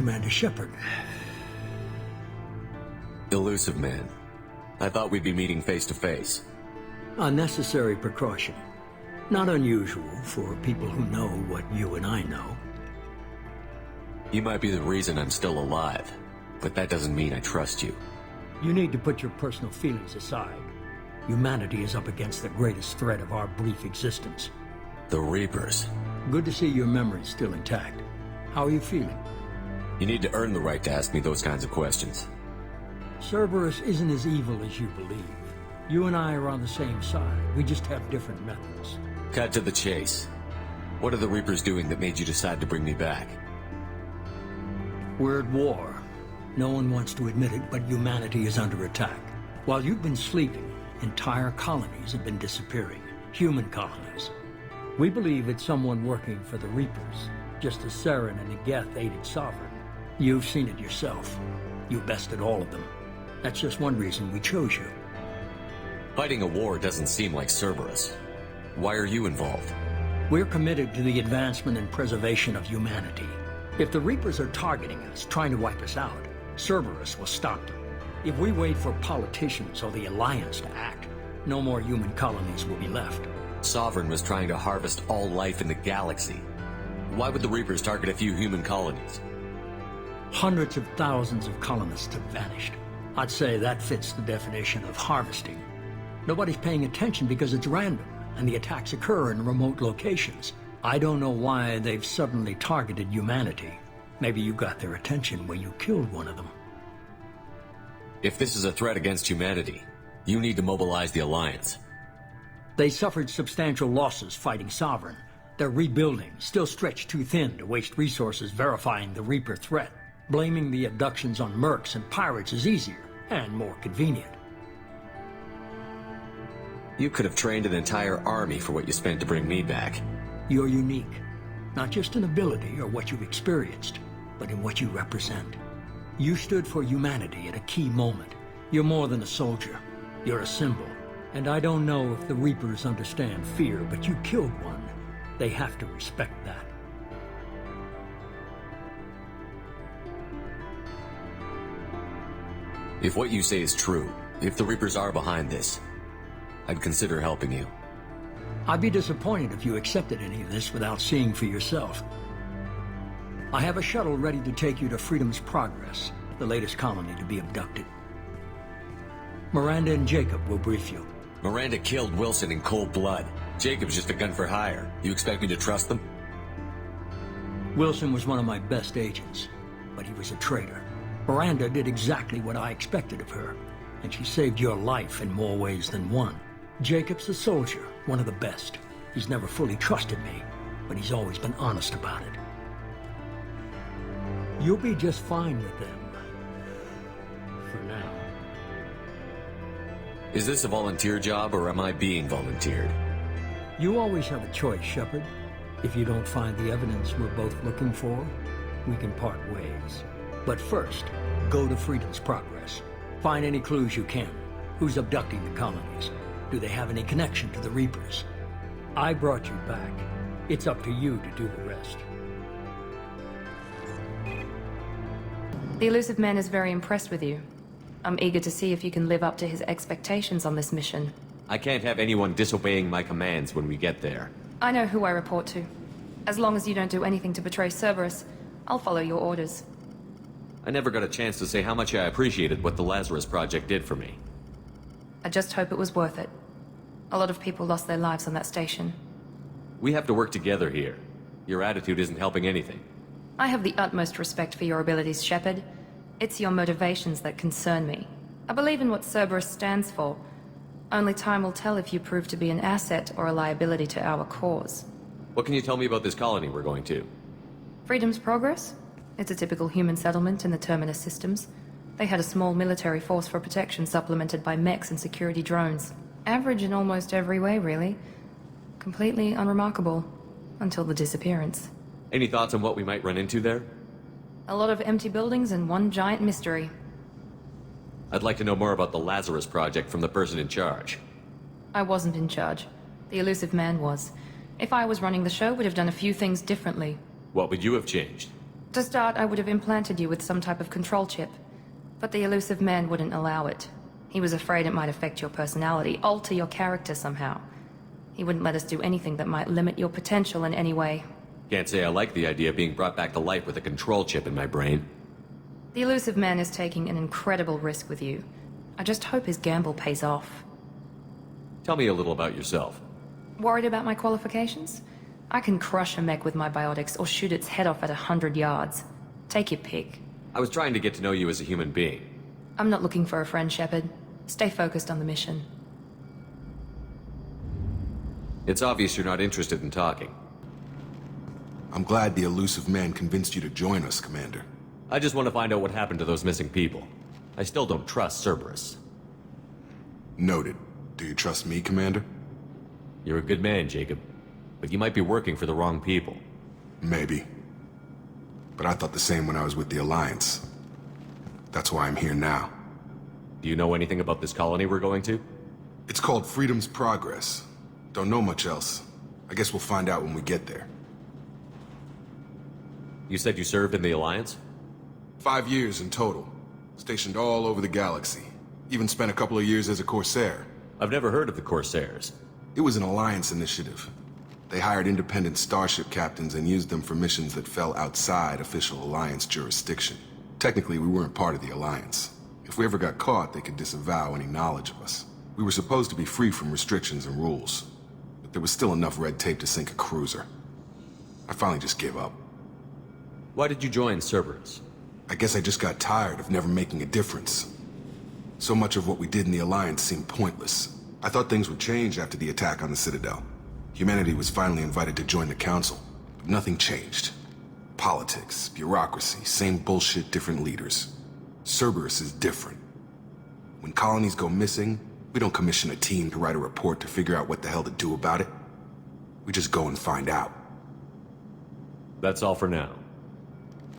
Commander Shepard. Elusive man. I thought we'd be meeting face to face. A necessary precaution. Not unusual for people who know what you and I know. You might be the reason I'm still alive, but that doesn't mean I trust you. You need to put your personal feelings aside. Humanity is up against the greatest threat of our brief existence. The Reapers. Good to see your memory's still intact. How are you feeling? You need to earn the right to ask me those kinds of questions. Cerberus isn't as evil as you believe. You and I are on the same side. We just have different methods. Cut to the chase. What are the Reapers doing that made you decide to bring me back? We're at war. No one wants to admit it, but humanity is under attack. While you've been sleeping, entire colonies have been disappearing. Human colonies. We believe it's someone working for the Reapers, just as Saren and Negeth aided Sovereign. You've seen it yourself. You bested all of them. That's just one reason we chose you. Fighting a war doesn't seem like Cerberus. Why are you involved? We're committed to the advancement and preservation of humanity. If the Reapers are targeting us, trying to wipe us out, Cerberus will stop them. If we wait for politicians or the Alliance to act, no more human colonies will be left. Sovereign was trying to harvest all life in the galaxy. Why would the Reapers target a few human colonies? Hundreds of thousands of colonists have vanished. I'd say that fits the definition of harvesting. Nobody's paying attention because it's random, and the attacks occur in remote locations. I don't know why they've suddenly targeted humanity. Maybe you got their attention when you killed one of them. If this is a threat against humanity, you need to mobilize the Alliance. They suffered substantial losses fighting Sovereign. They're rebuilding, still stretched too thin to waste resources verifying the Reaper threat. Blaming the abductions on mercs and pirates is easier and more convenient. You could have trained an entire army for what you spent to bring me back. You're unique, not just in ability or what you've experienced, but in what you represent. You stood for humanity at a key moment. You're more than a soldier. You're a symbol. And I don't know if the Reapers understand fear, but you killed one. They have to respect that. If what you say is true, if the Reapers are behind this, I'd consider helping you. I'd be disappointed if you accepted any of this without seeing for yourself. I have a shuttle ready to take you to Freedom's Progress, the latest colony to be abducted. Miranda and Jacob will brief you. Miranda killed Wilson in cold blood. Jacob's just a gun for hire. You expect me to trust them? Wilson was one of my best agents, but he was a traitor. Miranda did exactly what I expected of her, and she saved your life in more ways than one. Jacob's a soldier, one of the best. He's never fully trusted me, but he's always been honest about it. You'll be just fine with them. For now. Is this a volunteer job, or am I being volunteered? You always have a choice, Shepard. If you don't find the evidence we're both looking for, we can part ways. But first, go to Freedom's Progress. Find any clues you can. Who's abducting the colonies? Do they have any connection to the Reapers? I brought you back. It's up to you to do the rest. The Elusive Man is very impressed with you. I'm eager to see if you can live up to his expectations on this mission. I can't have anyone disobeying my commands when we get there. I know who I report to. As long as you don't do anything to betray Cerberus, I'll follow your orders. I never got a chance to say how much I appreciated what the Lazarus Project did for me. I just hope it was worth it. A lot of people lost their lives on that station. We have to work together here. Your attitude isn't helping anything. I have the utmost respect for your abilities, Shepard. It's your motivations that concern me. I believe in what Cerberus stands for. Only time will tell if you prove to be an asset or a liability to our cause. What can you tell me about this colony we're going to? Freedom's Progress? It's a typical human settlement in the Terminus systems. They had a small military force for protection supplemented by mechs and security drones. Average in almost every way, really. Completely unremarkable. Until the disappearance. Any thoughts on what we might run into there? A lot of empty buildings and one giant mystery. I'd like to know more about the Lazarus Project from the person in charge. I wasn't in charge. The Elusive Man was. If I was running the show, would have done a few things differently. What would you have changed? To start, I would have implanted you with some type of control chip. But the elusive man wouldn't allow it. He was afraid it might affect your personality, alter your character somehow. He wouldn't let us do anything that might limit your potential in any way. Can't say I like the idea of being brought back to life with a control chip in my brain. The elusive man is taking an incredible risk with you. I just hope his gamble pays off. Tell me a little about yourself. Worried about my qualifications? I can crush a mech with my biotics or shoot its head off at 100 yards. Take your pick. I was trying to get to know you as a human being. I'm not looking for a friend, Shepard. Stay focused on the mission. It's obvious you're not interested in talking. I'm glad the elusive man convinced you to join us, Commander. I just want to find out what happened to those missing people. I still don't trust Cerberus. Noted. Do you trust me, Commander? You're a good man, Jacob. But you might be working for the wrong people. Maybe. But I thought the same when I was with the Alliance. That's why I'm here now. Do you know anything about this colony we're going to? It's called Freedom's Progress. Don't know much else. I guess we'll find out when we get there. You said you served in the Alliance? 5 years in total. Stationed all over the galaxy. Even spent a couple of years as a Corsair. I've never heard of the Corsairs. It was an Alliance initiative. They hired independent starship captains and used them for missions that fell outside official Alliance jurisdiction. Technically, we weren't part of the Alliance. If we ever got caught, they could disavow any knowledge of us. We were supposed to be free from restrictions and rules. But there was still enough red tape to sink a cruiser. I finally just gave up. Why did you join Cerberus? I guess I just got tired of never making a difference. So much of what we did in the Alliance seemed pointless. I thought things would change after the attack on the Citadel. Humanity was finally invited to join the Council, but nothing changed. Politics, bureaucracy, same bullshit, different leaders. Cerberus is different. When colonies go missing, we don't commission a team to write a report to figure out what the hell to do about it. We just go and find out. That's all for now.